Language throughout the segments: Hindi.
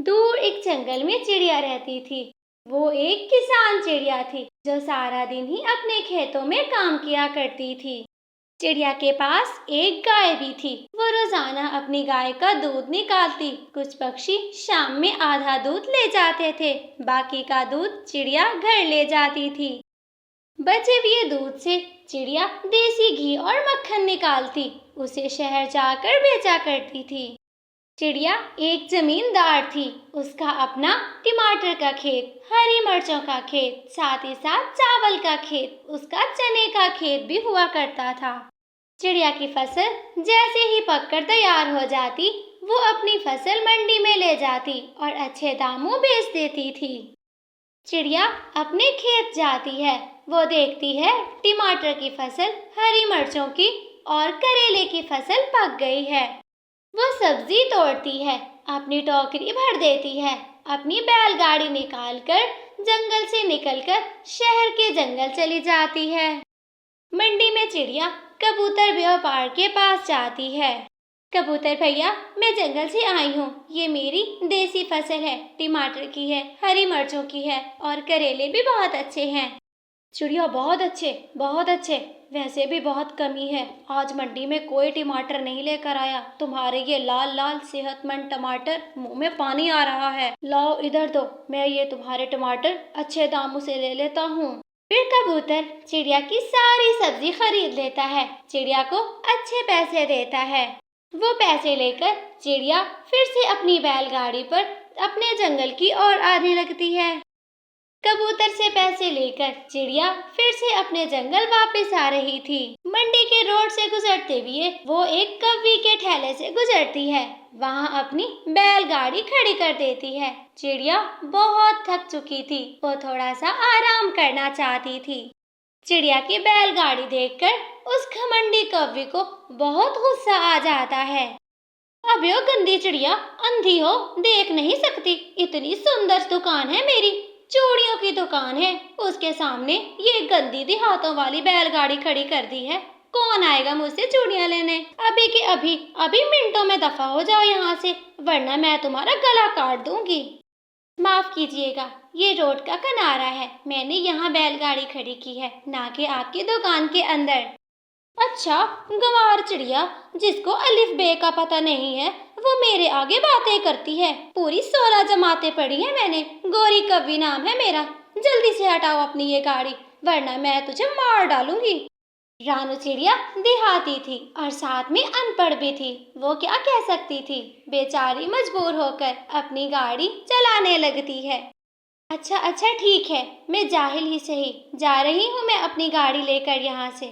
दूर एक जंगल में चिड़िया रहती थी। वो एक किसान चिड़िया थी जो सारा दिन ही अपने खेतों में काम किया करती थी। चिड़िया के पास एक गाय भी थी। वो रोजाना अपनी गाय का दूध निकालती। कुछ पक्षी शाम में आधा दूध ले जाते थे, बाकी का दूध चिड़िया घर ले जाती थी। बचे हुए दूध से चिड़िया देसी घी और मक्खन निकालती, उसे शहर जाकर बेचा करती थी। चिड़िया एक जमींदार थी। उसका अपना टमाटर का खेत, हरी मिर्चों का खेत, साथ ही साथ चावल का खेत, उसका चने का खेत भी हुआ करता था। चिड़िया की फसल जैसे ही पककर तैयार हो जाती, वो अपनी फसल मंडी में ले जाती और अच्छे दामों बेच देती थी। चिड़िया अपने खेत जाती है। वो देखती है टमाटर की फसल, हरी मिर्चों की और करेले की फसल पक गई है। वो सब्जी तोड़ती है, अपनी टोकरी भर देती है, अपनी बैलगाड़ी निकालकर जंगल से निकलकर शहर के जंगल चली जाती है। मंडी में चिड़िया कबूतर व्यापार के पास जाती है। कबूतर भैया, मैं जंगल से आई हूँ। ये मेरी देसी फसल है, टमाटर की है, हरी मिर्चों की है और करेले भी बहुत अच्छे हैं। चिड़िया, बहुत अच्छे, बहुत अच्छे। वैसे भी बहुत कमी है, आज मंडी में कोई टमाटर नहीं लेकर आया। तुम्हारे ये लाल लाल सेहतमंद टमाटर, मुंह में पानी आ रहा है। लाओ इधर दो, मैं ये तुम्हारे टमाटर अच्छे दामों से ले लेता हूँ। फिर कबूतर चिड़िया की सारी सब्जी खरीद लेता है, चिड़िया को अच्छे पैसे देता है। वो पैसे लेकर चिड़िया फिर से अपनी बैलगाड़ी पर अपने जंगल की ओर आने लगती है। कबूतर से पैसे लेकर चिड़िया फिर से अपने जंगल वापस आ रही थी। मंडी के रोड से गुजरते हुए वो एक कौवी के ठेले से गुजरती है। वहाँ अपनी बैलगाड़ी खड़ी कर देती है। चिड़िया बहुत थक चुकी थी, वो थोड़ा सा आराम करना चाहती थी। चिड़िया की बैलगाड़ी देखकर उस घमंडी कौवी को बहुत गुस्सा आ जाता है। अब यो गंदी चिड़िया, अंधी हो, देख नहीं सकती? इतनी सुंदर दुकान है मेरी, चूड़ियों की दुकान है, उसके सामने ये गंदी देहातों वाली बैलगाड़ी खड़ी कर दी है। कौन आएगा मुझसे चूड़ियां लेने? अभी के अभी मिनटों में दफा हो जाओ यहाँ से, वरना मैं तुम्हारा गला काट दूंगी। माफ कीजिएगा, ये रोड का किनारा है, मैंने यहाँ बैलगाड़ी खड़ी की है, ना कि आपकी दुकान के अंदर। अच्छा, गंवार चिड़िया, जिसको अलिफ बे का पता नहीं है, वो मेरे आगे बातें करती है। पूरी 16 जमातें पढ़ी है मैंने, गौरी कवि नाम है मेरा। जल्दी से हटाओ अपनी ये गाड़ी, वरना मैं तुझे मार डालूंगी। रानू चिड़िया देहाती थी और साथ में अनपढ़ भी थी। वो क्या कह सकती थी? बेचारी मजबूर होकर अपनी गाड़ी चलाने लगती है। अच्छा ठीक है, मैं जाहिल ही सही, जा रही हूँ मैं अपनी गाड़ी लेकर यहाँ से।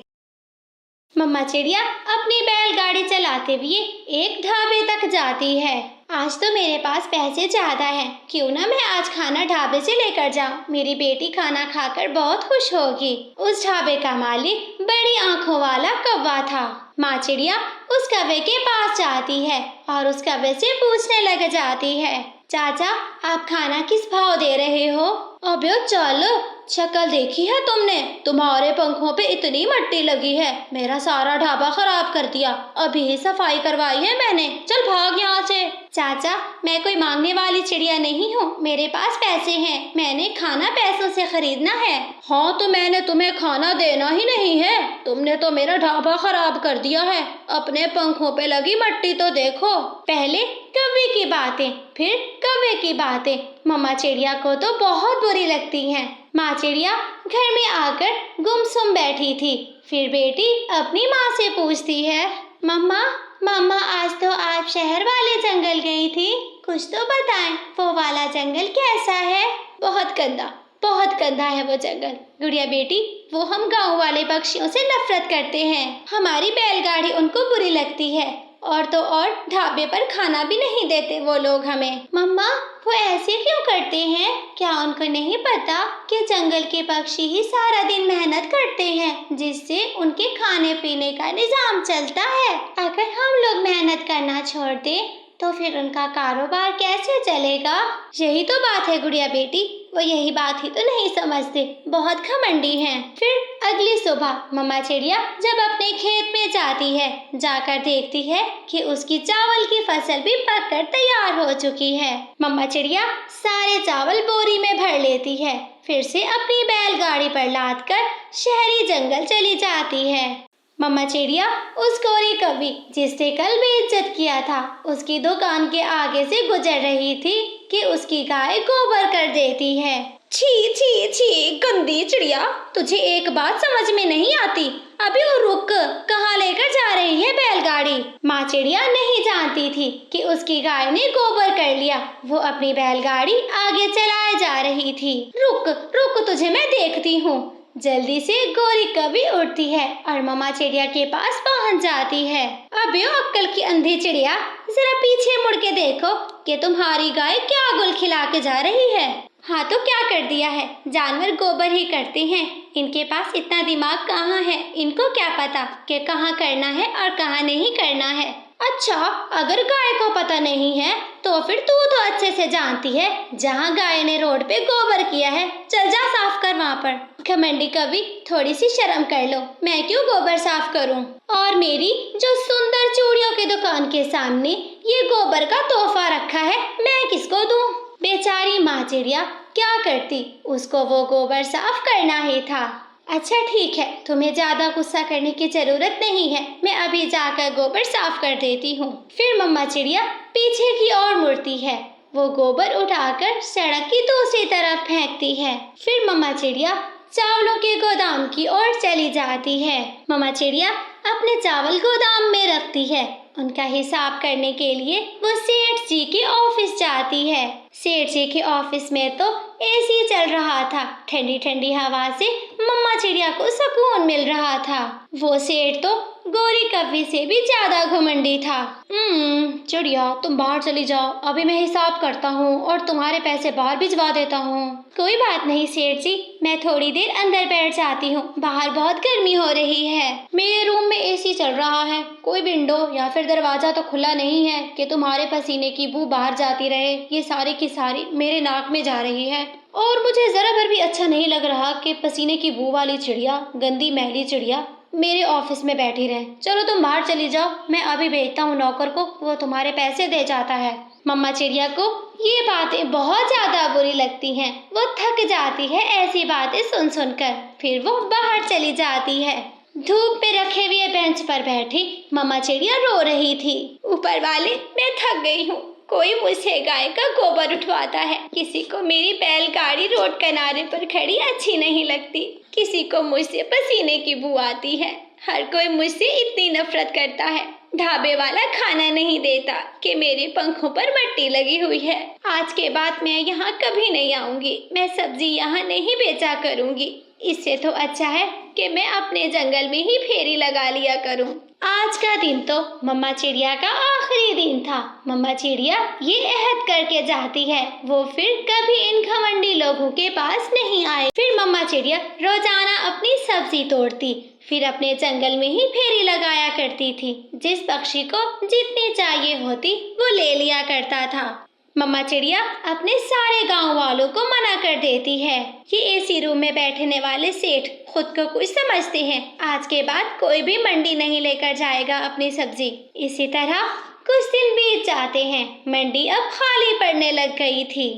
मम्मा चिड़िया अपनी बैलगाड़ी चलाते हुए एक ढाबे तक जाती है। आज तो मेरे पास पैसे ज्यादा हैं, क्यों ना मैं आज खाना ढाबे से लेकर जाऊं। मेरी बेटी खाना खाकर बहुत खुश होगी। उस ढाबे का मालिक बड़ी आंखों वाला कौवा था। माँ चिड़िया उस कौवे के पास जाती है और उस कौवे से पूछने लग जाती है, चाचा, आप खाना किस भाव दे रहे हो? अबे चलो, शक्ल देखी है तुमने? तुम्हारे पंखों पे इतनी मट्टी लगी है, मेरा सारा ढाबा खराब कर दिया। अभी ही सफाई करवाई है मैंने, चल भाग यहाँ से। चाचा, मैं कोई मांगने वाली चिड़िया नहीं हूँ, मेरे पास पैसे हैं, मैंने खाना पैसों से खरीदना है। हाँ, तो मैंने तुम्हें खाना देना ही नहीं है, तुमने तो मेरा ढाबा खराब कर दिया है। अपने पंखों पे लगी मट्टी तो देखो। पहले कौवे की बातें, फिर कौवे की बातें। मम्मा चिड़िया को तो बहुत बुरी लगती हैं। माँ चिड़िया घर में आकर गुमसुम बैठी थी। फिर बेटी अपनी माँ से पूछती है, मम्मा आज तो आप शहर वाले जंगल गई थी, कुछ तो बताएं, वो वाला जंगल कैसा है? बहुत गंदा है वो जंगल। गुड़िया बेटी, वो हम गांव वाले पक्षियों से नफरत करते हैं, हमारी बैलगाड़ी उनको बुरी लगती है, और तो और ढाबे पर खाना भी नहीं देते वो लोग हमें। मम्मा, वो ऐसे क्यों करते हैं? क्या उनको नहीं पता कि जंगल के पक्षी ही सारा दिन मेहनत करते हैं, जिससे उनके खाने पीने का निजाम चलता है। अगर हम लोग मेहनत करना छोड़ दें तो फिर उनका कारोबार कैसे चलेगा? यही तो बात है गुड़िया बेटी, वो यही बात ही तो नहीं समझते, बहुत घमंडी हैं। फिर अगली सुबह मम्मा चिड़िया जब अपने खेत में जाती है, जाकर देखती है कि उसकी चावल की फसल भी पककर तैयार हो चुकी है। मम्मा चिड़िया सारे चावल बोरी में भर लेती है, फिर से अपनी बैलगाड़ी पर लादकर शहरी जंगल चली जाती है। मम्मा चिड़िया उस गोरी कवि जिसने कल बेइज्जत किया था, उसकी दुकान के आगे से गुजर रही थी कि उसकी गाय गोबर कर देती है। छी छी छी, गंदी चिड़िया, तुझे एक बात समझ में नहीं आती? अभी वो रुक, कहाँ लेकर जा रही है बैलगाड़ी? माँ चिड़िया नहीं जानती थी कि उसकी गाय ने गोबर कर लिया। वो अपनी बैलगाड़ी आगे चलाए जा रही थी। रुक रुक, तुझे मैं देखती हूँ। जल्दी से गोरी कवि उठती है और मम्मा चिड़िया के पास पहुंच जाती है। अबे ओ अक्कल की अंधी चिड़िया, जरा पीछे मुड़ के देखो कि तुम्हारी गाय क्या गुल खिला के जा रही है। हाँ तो क्या कर दिया है, जानवर गोबर ही करते हैं, इनके पास इतना दिमाग कहाँ है? इनको क्या पता कि कहाँ करना है और कहाँ नहीं करना है। अच्छा, अगर गाय को पता नहीं है तो फिर तू तो अच्छे से जानती है, जहाँ गाय ने रोड पे गोबर किया है, चल जा साफ कर वहाँ पर। घमंडी कवि, थोड़ी सी शर्म कर लो, मैं क्यों गोबर साफ करूँ? और मेरी जो सुंदर चूड़ियों की दुकान के सामने ये गोबर का तोहफा रखा है, मैं किसको दूँ? बेचारी माँ चिड़िया क्या करती, उसको वो गोबर साफ करना ही था। अच्छा ठीक है, तुम्हें ज्यादा गुस्सा करने की जरूरत नहीं है, मैं अभी जाकर गोबर साफ कर देती हूँ। फिर मम्मा चिड़िया पीछे की ओर मुड़ती है, वो गोबर उठाकर सड़क की दूसरी तरफ फेंकती है। फिर मम्मा चिड़िया चावलों के गोदाम की ओर चली जाती है। मम्मा चिड़िया अपने चावल गोदाम में रखती है। उनका हिसाब करने के लिए वो सेठ जी के ऑफिस जाती है। सेठ जी के ऑफिस में तो एसी चल रहा था, ठंडी ठंडी हवा से मम्मा चिड़िया को सुकून मिल रहा था। वो सेठ तो गोरी कवि से भी ज्यादा घमंडी था। चिड़िया तुम बाहर चली जाओ, अभी मैं हिसाब करता हूँ और तुम्हारे पैसे बाहर भिजवा देता हूँ। कोई बात नहीं सेठ जी, मैं थोड़ी देर अंदर बैठ जाती हूँ, बाहर बहुत गर्मी हो रही है। मेरे रूम में एसी चल रहा है, कोई विंडो या फिर दरवाजा तो खुला नहीं है कि तुम्हारे पसीने की बू बाहर जाती रहे। ये सारी की सारी मेरे नाक में जा रही है और मुझे जरा भर भी अच्छा नहीं लग रहा कि पसीने की बू वाली चिड़िया, गंदी मैली चिड़िया मेरे ऑफिस में बैठी रहे। चलो तुम बाहर चली जाओ, मैं अभी भेजता हूँ नौकर को, वो तुम्हारे पैसे दे जाता है। मम्मा चिड़िया को ये बातें बहुत ज्यादा बुरी लगती हैं। वो थक जाती है ऐसी बातें सुन सुनकर। फिर वो बाहर चली जाती है। धूप पे रखे हुए बेंच पर बैठी मम्मा चिड़िया रो रही थी। ऊपर वाले, मैं थक गई हूँ, कोई मुझसे गाय का गोबर उठवाता है। किसी को मेरी बैलगाड़ी रोड किनारे पर खड़ी अच्छी नहीं लगती, किसी को मुझसे पसीने की बू आती है, हर कोई मुझसे इतनी नफरत करता है। ढाबे वाला खाना नहीं देता कि मेरे पंखों पर मट्टी लगी हुई है। आज के बाद मैं यहाँ कभी नहीं आऊंगी, मैं सब्जी यहाँ नहीं बेचा करूंगी। इससे तो अच्छा है कि मैं अपने जंगल में ही फेरी लगा लिया करूं। आज का दिन तो मम्मा चिड़िया का आखिरी दिन था। मम्मा चिड़िया ये अहद करके जाती है वो फिर कभी इन घमंडी लोगों के पास नहीं आए। फिर मम्मा चिड़िया रोजाना अपनी सब्जी तोड़ती, फिर अपने जंगल में ही फेरी लगाया करती थी। जिस पक्षी को जितनी चाहिए होती वो ले लिया करता था। मम्मा चिड़िया अपने सारे गांव वालों को मना कर देती है। ये एसी रूम में बैठने वाले सेठ खुद को कुछ समझते हैं, आज के बाद कोई भी मंडी नहीं लेकर जाएगा अपनी सब्जी। इसी तरह कुछ दिन बीत जाते हैं। मंडी अब खाली पड़ने लग गई थी।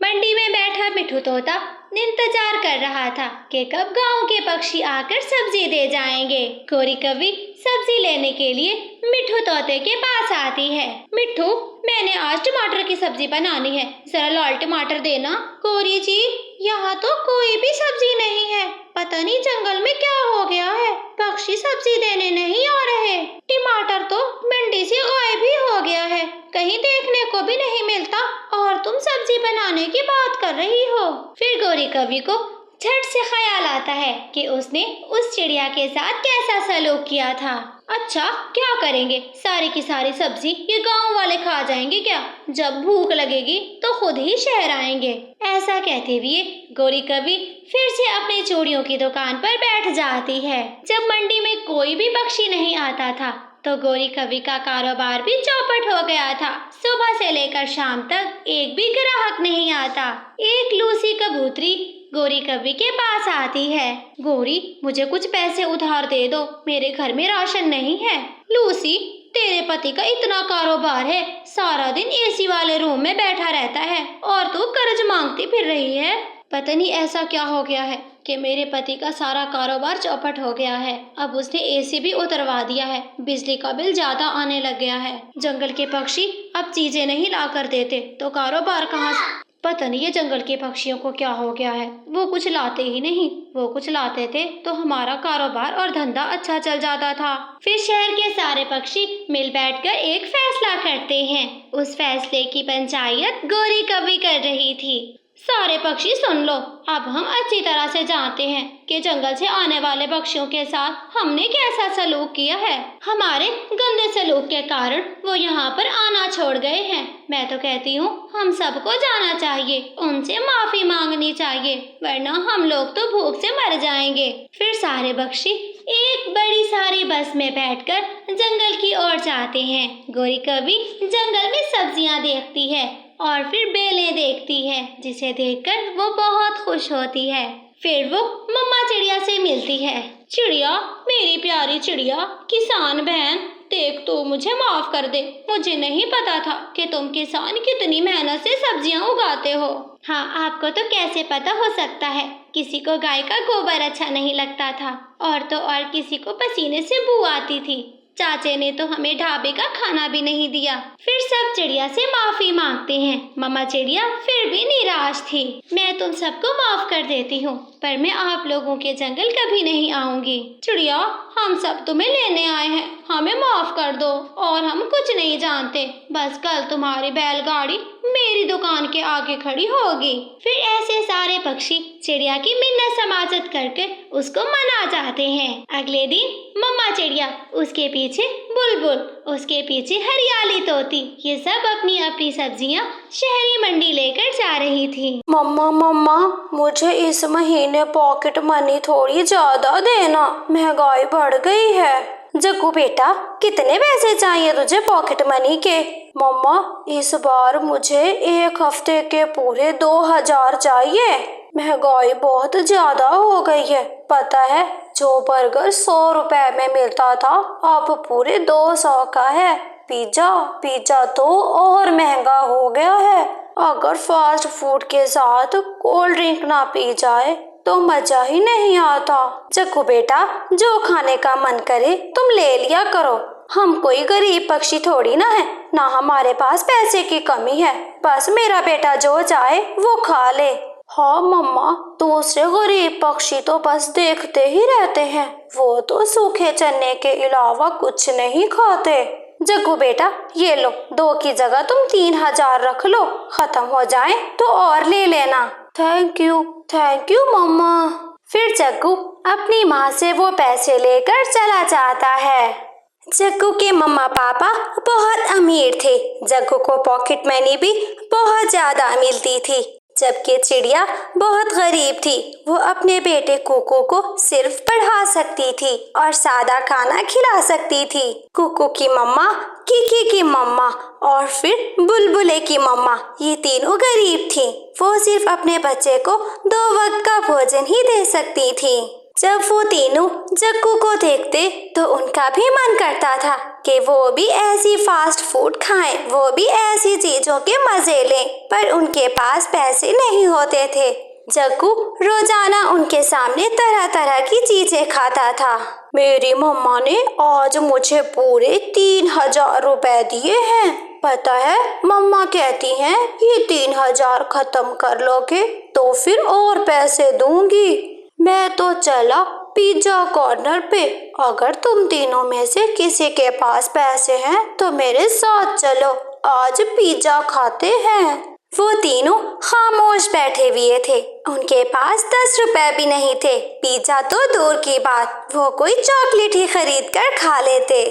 मंडी में बैठा मिठू तोता इंतजार कर रहा था कि कब गांव के पक्षी आकर सब्जी दे जाएंगे। गोरी कवि सब्जी लेने के लिए मिठू तोते के पास आती है। मिठू, मैंने आज टमाटर की सब्जी बनानी है, जरा लाल टमाटर देना। गोरी जी, यहाँ तो कोई भी सब्जी नहीं है, पता नहीं जंगल में क्या हो गया है, पक्षी सब्जी देने नहीं आ रहे। टमाटर तो मंडी से गायब ही हो गया है, कहीं देखने को भी नहीं मिलता, और तुम सब्जी बनाने की बात कर रही हो। फिर गोरी कवि को झट से ख्याल आता है कि उसने उस चिड़िया के साथ कैसा सलूक किया था। अच्छा, क्या करेंगे, सारी की सारी सब्जी ये गांव वाले खा जाएंगे क्या? जब भूख लगेगी तो खुद ही शहर आएंगे। ऐसा कहते हुए गोरी कवि फिर से अपनी चूड़ियों की दुकान पर बैठ जाती है। जब मंडी में कोई भी पक्षी नहीं आता था तो गोरी कवि का कारोबार भी चौपट हो गया था। सुबह से लेकर शाम तक एक भी ग्राहक नहीं आता। एक लूसी कबूतरी गोरी कवि के पास आती है। गोरी, मुझे कुछ पैसे उधार दे दो, मेरे घर में राशन नहीं है। लूसी, तेरे पति का इतना कारोबार है, सारा दिन एसी वाले रूम में बैठा रहता है और तू कर्ज मांगती फिर रही है। पता नहीं ऐसा क्या हो गया है कि मेरे पति का सारा कारोबार चौपट हो गया है। अब उसने एसी भी उतरवा दिया है, बिजली का बिल ज्यादा आने लग गया है। जंगल के पक्षी अब चीजें नहीं ला कर देते तो कारोबार कहाँ से? पता नहीं ये जंगल के पक्षियों को क्या हो गया है, वो कुछ लाते ही नहीं। वो कुछ लाते थे तो हमारा कारोबार और धंधा अच्छा चल जाता था। फिर शहर के सारे पक्षी मिल बैठकर एक फैसला करते हैं। उस फैसले की पंचायत गोरी कवि कर रही थी। सारे पक्षी सुन लो, अब हम अच्छी तरह से जानते हैं कि जंगल से आने वाले पक्षियों के साथ हमने कैसा सलूक किया है। हमारे गंदे सलूक के कारण वो यहाँ पर आना छोड़ गए हैं। मैं तो कहती हूँ हम सबको जाना चाहिए, उनसे माफी मांगनी चाहिए, वरना हम लोग तो भूख से मर जाएंगे। फिर सारे पक्षी एक बड़ी सारी बस में बैठकर जंगल की ओर जाते हैं। गोरी कवि जंगल में सब्जियाँ देखती है और फिर बेलें देखती है, जिसे देखकर वो बहुत खुश होती है। फिर वो मम्मा चिड़िया से मिलती है। चिड़िया, मेरी प्यारी चिड़िया, किसान बहन, देख तो मुझे माफ कर दे। मुझे नहीं पता था कि तुम किसान कितनी मेहनत से सब्जियां उगाते हो। हाँ, आपको तो कैसे पता हो सकता है? किसी को गाय का गोबर अच्छा नहीं लगता था और तो और किसी को पसीने से बू आती थी। चाचे ने तो हमें ढाबे का खाना भी नहीं दिया। फिर सब चिड़िया से माफी मांगते हैं। मम्मा चिड़िया फिर भी निराश थी। मैं तुम सबको माफ कर देती हूँ, पर मैं आप लोगों के जंगल कभी नहीं आऊंगी। चिड़िया, हम सब तुम्हें लेने आए हैं, हमें माफ कर दो और हम कुछ नहीं जानते। बस कल तुम्हारी बैलगाड़ी मेरी दुकान के आगे खड़ी होगी। फिर ऐसे सारे पक्षी चिड़िया की मिन्नत समाजत करके उसको मना जाते हैं। अगले दिन मम्मा चिड़िया, उसके पीछे बुलबुल, उसके पीछे हरियाली तोती, ये सब अपनी अपनी सब्जियां शहरी मंडी लेकर जा रही थी। मम्मा, मुझे इस महीने पॉकेट मनी थोड़ी ज्यादा देना, महंगाई बढ़ गई है। जग्गू बेटा, कितने पैसे चाहिए तुझे पॉकेट मनी के? मम्मा, इस बार मुझे एक हफ्ते के पूरे 2000 चाहिए। महंगाई बहुत ज्यादा हो गई है, पता है, जो बर्गर 100 रुपए में मिलता था अब पूरे 200 का है। पिज्जा तो और महंगा हो गया है। अगर फास्ट फूड के साथ कोल्ड ड्रिंक ना पी जाए तो मजा ही नहीं आता। जग्गू बेटा, जो खाने का मन करे तुम ले लिया करो। हम कोई गरीब पक्षी थोड़ी ना है, ना हमारे पास पैसे की कमी है। बस मेरा बेटा जो चाहे वो खा ले। हाँ मम्मा, दूसरे गरीब पक्षी तो बस देखते ही रहते हैं, वो तो सूखे चने के अलावा कुछ नहीं खाते। जग्गू बेटा, ये लो, 2 की जगह तुम 3000 रख लो, खत्म हो जाए तो और ले लेना। थैंक यू मम्मा। फिर जग्गू अपनी माँ से वो पैसे लेकर चला जाता है। जग्गू के मम्मा पापा बहुत अमीर थे। जग्गू को पॉकेट मनी भी बहुत ज्यादा मिलती थी, जबकि चिड़िया बहुत गरीब थी। वो अपने बेटे कुकू को सिर्फ पढ़ा सकती थी और सादा खाना खिला सकती थी। कुकू की मम्मा, किकी की मम्मा और फिर बुलबुले की मम्मा, ये तीनों गरीब थी। वो सिर्फ अपने बच्चे को 2 वक्त का भोजन ही दे सकती थी। जब वो तीनों जग्गू को देखते तो उनका भी मन करता था कि वो भी ऐसी फास्ट फूड खाएं, वो भी ऐसी चीजों के मजे लें, पर उनके पास पैसे नहीं होते थे। जग्गू रोजाना उनके सामने तरह तरह की चीजें खाता था। मेरी मम्मा ने आज मुझे पूरे 3000 रुपए दिए हैं। पता है, मम्मा कहती हैं ये 3000 खत्म कर लोगे तो फिर और पैसे दूंगी। मैं तो चला पिज्जा कॉर्नर पे। अगर तुम तीनों में से किसी के पास पैसे हैं तो मेरे साथ चलो, आज पिज्जा खाते हैं। वो तीनों खामोश बैठे हुए थे, उनके पास 10 रुपए भी नहीं थे। पिज्जा तो दूर की बात, वो कोई चॉकलेट ही खरीद कर खा लेते।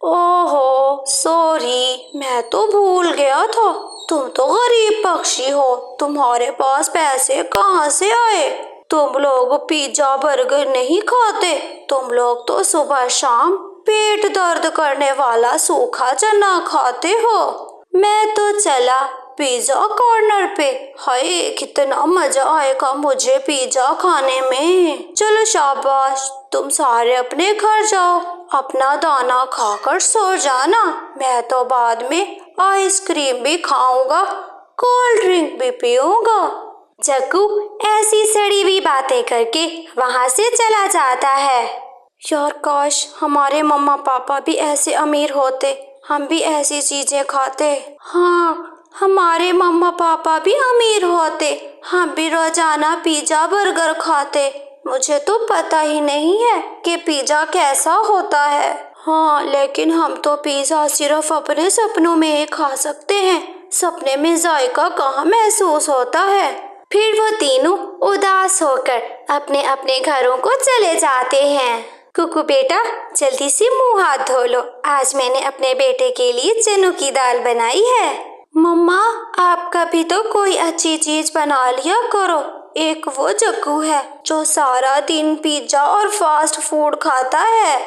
ओहो सॉरी, मैं तो भूल गया था, तुम तो गरीब पक्षी हो, तुम्हारे पास पैसे कहाँ से आए? तुम लोग पिज्जा बर्गर नहीं खाते, तुम लोग तो सुबह शाम पेट दर्द करने वाला सूखा चना खाते हो? मैं तो चला पिज्जा कॉर्नर पे। हाय, कितना मजा आएगा मुझे पिज्जा खाने में। चलो शाबाश, तुम सारे अपने घर जाओ, अपना दाना खाकर सो जाना। मैं तो बाद में आइसक्रीम भी खाऊंगा, कोल्ड ड्रिंक भी पीऊंगा। जग्गू ऐसी सड़ी हुई बातें करके वहां से चला जाता है। यार काश हमारे मम्मा पापा भी ऐसे अमीर होते, हम भी ऐसी चीजें खाते। हाँ, हमारे मम्मा पापा भी अमीर होते, हम भी रोजाना पिज्जा बर्गर खाते। मुझे तो पता ही नहीं है कि पिज्जा कैसा होता है। हाँ, लेकिन हम तो पिज्जा सिर्फ अपने सपनों में ही खा सकते हैं, सपने में जायका कहाँ महसूस होता है। फिर वो तीनों उदास होकर अपने अपने घरों को चले जाते हैं। कुकू बेटा, जल्दी से मुंह हाथ धो लो, आज मैंने अपने बेटे के लिए चनों की दाल बनाई है। मम्मा, आप कभी तो कोई अच्छी चीज बना लिया करो। एक वो जग्गू है जो सारा दिन पिज्जा और फास्ट फूड खाता है।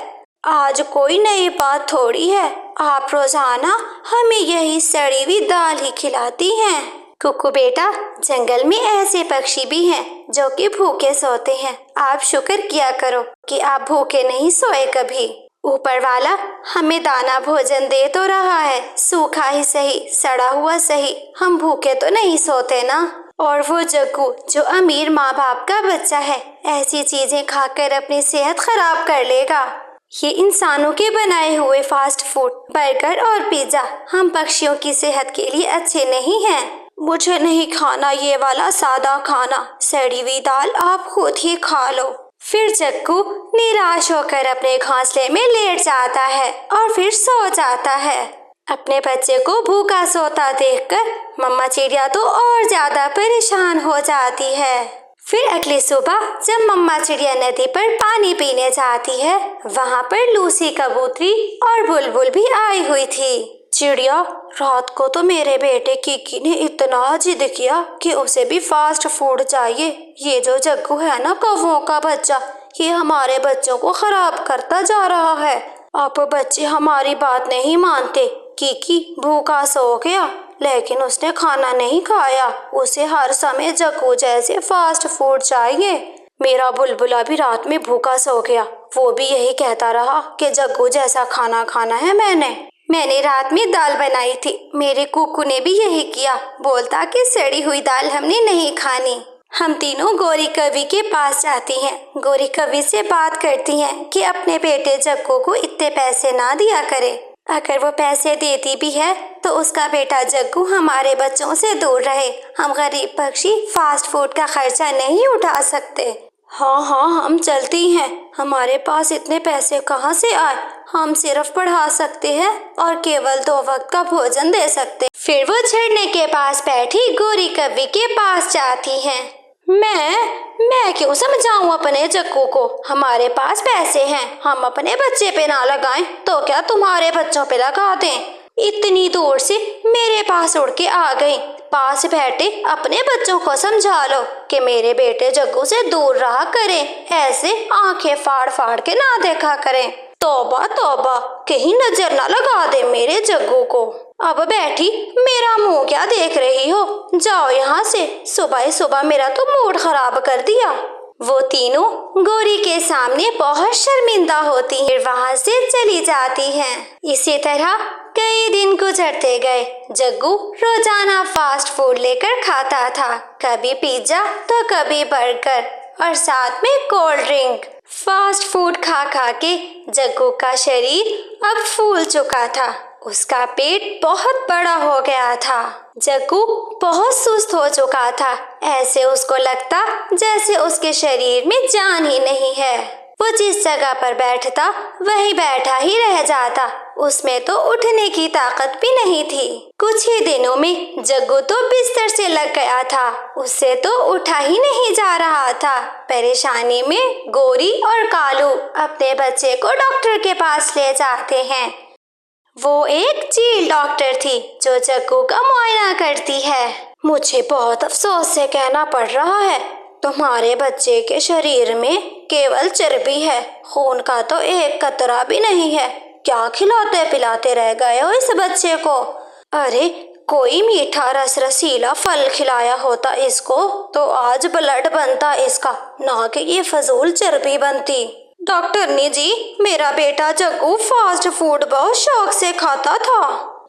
आज कोई नई बात थोड़ी है, आप रोजाना हमें यही सड़ी हुई दाल ही खिलाती हैं। कुकू बेटा, जंगल में ऐसे पक्षी भी हैं जो कि भूखे सोते हैं। आप शुक्र किया करो कि आप भूखे नहीं सोए कभी। ऊपर वाला हमें दाना भोजन दे तो रहा है, सूखा ही सही, सड़ा हुआ सही, हम भूखे तो नहीं सोते ना। और वो जग्गू जो अमीर माँ बाप का बच्चा है, ऐसी चीजें खाकर अपनी सेहत खराब कर लेगा। ये इंसानों के बनाए हुए फास्ट फूड, बर्गर और पिज्जा हम पक्षियों की सेहत के लिए अच्छे नहीं हैं। मुझे नहीं खाना ये वाला सादा खाना, सड़ी हुई दाल आप खुद ही खा लो। फिर जग्गू निराश होकर अपने घोंसले में लेट जाता है और फिर सो जाता है। अपने बच्चे को भूखा सोता देखकर मम्मा चिड़िया तो और ज्यादा परेशान हो जाती है। फिर अगली सुबह जब मम्मा चिड़िया नदी पर पानी पीने जाती है, वहाँ पर लूसी कबूतरी और बुलबुल भी आई हुई थी। चिड़िया, रात को तो मेरे बेटे किकी ने इतना जिद किया कि उसे भी फास्ट फूड चाहिए। ये जो जग्गू है ना, कौवों का बच्चा, ये हमारे बच्चों को खराब करता जा रहा है। अब बच्चे हमारी बात नहीं मानते। किकी भूखा सो गया, लेकिन उसने खाना नहीं खाया। उसे हर समय जग्गू जैसे फास्ट फूड चाहिए। मेरा बुलबुला भी रात में भूखा सो गया, वो भी यही कहता रहा कि जग्गू जैसा खाना खाना है। मैंने रात में दाल बनाई थी, मेरे कुकू ने भी यही किया, बोलता कि सड़ी हुई दाल हमने नहीं खानी। हम तीनों गोरी कवि के पास जाती हैं। गोरी कवि से बात करती हैं कि अपने बेटे जग्गू को इतने पैसे ना दिया करे। अगर वो पैसे देती भी है तो उसका बेटा जग्गू हमारे बच्चों से दूर रहे। हम गरीब पक्षी फास्ट फूड का खर्चा नहीं उठा सकते। हाँ, हम चलती हैं, हमारे पास इतने पैसे कहाँ से आए। हम सिर्फ पढ़ा सकते हैं और केवल 2 वक्त का भोजन दे सकते। फिर वो झरने के पास बैठी गोरी कवि के पास जाती हैं। मैं क्यों समझाऊं अपने जग्गू को, हमारे पास पैसे हैं, हम अपने बच्चे पे ना लगाएं तो क्या तुम्हारे बच्चों पे लगा दें। इतनी दूर से मेरे पास उड़ के आ गई, पास बैठे अपने बच्चों को समझा लो कि मेरे बेटे जग्गू से दूर रहा करें, ऐसे आंखें फाड़ फाड़ के ना देखा करें। तौबा तौबा, कहीं नजर ना लगा दे मेरे जग्गू को। अब बैठी मेरा मुंह क्या देख रही हो, जाओ यहाँ से, सुबह सुबह मेरा तो मूड खराब कर दिया। वो तीनों गोरी के सामने बहुत शर्मिंदा होती हैं, वहाँ से चली जाती हैं। इसी तरह कई दिन गुजरते गए। जग्गू रोजाना फास्ट फूड लेकर खाता था, कभी पिज्जा तो कभी बर्गर और साथ में कोल्ड ड्रिंक। फास्ट फूड खा खा के जग्गू का शरीर अब फूल चुका था, उसका पेट बहुत बड़ा हो गया था। जग्गू बहुत सुस्त हो चुका था, ऐसे उसको लगता जैसे उसके शरीर में जान ही नहीं है। वो जिस जगह पर बैठता वहीं बैठा ही रह जाता, उसमें तो उठने की ताकत भी नहीं थी। कुछ ही दिनों में जग्गू तो बिस्तर से लग गया था, उससे तो उठा ही नहीं जा रहा था। परेशानी में गोरी और कालू अपने बच्चे को डॉक्टर के पास ले जाते हैं। वो एक चील डॉक्टर थी जो जग्गू का मुआयना करती है। मुझे बहुत अफसोस से कहना पड़ रहा है, तुम्हारे बच्चे के शरीर में केवल चर्बी है, खून का तो एक कतरा भी नहीं है। क्या खिलाते पिलाते रह गए हो इस बच्चे को? अरे कोई मीठा रस रसीला फल खिलाया होता इसको तो आज ब्लड बनता इसका, ना कि ये फजूल चर्बी बनती। डॉक्टरनी जी, मेरा बेटा जग्गू फास्ट फूड बहुत शौक से खाता था।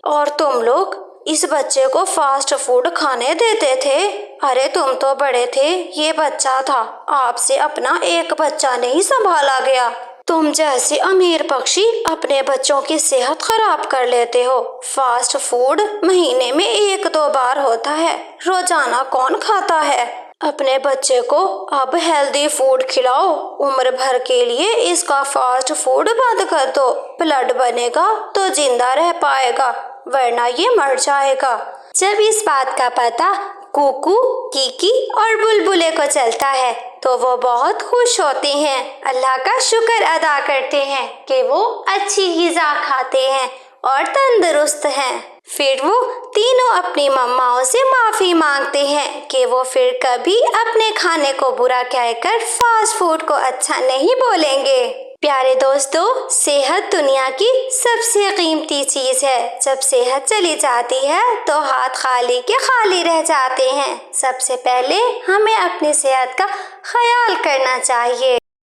और तुम लोग इस बच्चे को फास्ट फूड खाने देते थे? अरे तुम तो बड़े थे, ये बच्चा था, आपसे अपना एक बच्चा नहीं संभाला गया। तुम जैसे अमीर पक्षी अपने बच्चों की सेहत खराब कर लेते हो। फास्ट फूड महीने में 1-2 बार होता है, रोजाना कौन खाता है? अपने बच्चे को अब हेल्दी फूड खिलाओ, उम्र भर के लिए इसका फास्ट फूड बंद कर दो। ब्लड बनेगा तो जिंदा रह पाएगा, वरना ये मर जाएगा। जब इस बात का पता कुकू, कीकी और बुलबुले को चलता है तो वो बहुत खुश होते हैं, अल्लाह का शुक्र अदा करते हैं कि वो अच्छी ग़िज़ा खाते हैं और तंदुरुस्त हैं। फिर वो तीनों अपनी मम्माओं से माफ़ी मांगते हैं कि वो फिर कभी अपने खाने को बुरा कहकर फास्ट फूड को अच्छा नहीं बोलेंगे। प्यारे दोस्तों, सेहत दुनिया की सबसे कीमती चीज़ है। जब सेहत चली जाती है तो हाथ खाली के खाली रह जाते हैं। सबसे पहले हमें अपनी सेहत का ख्याल करना चाहिए।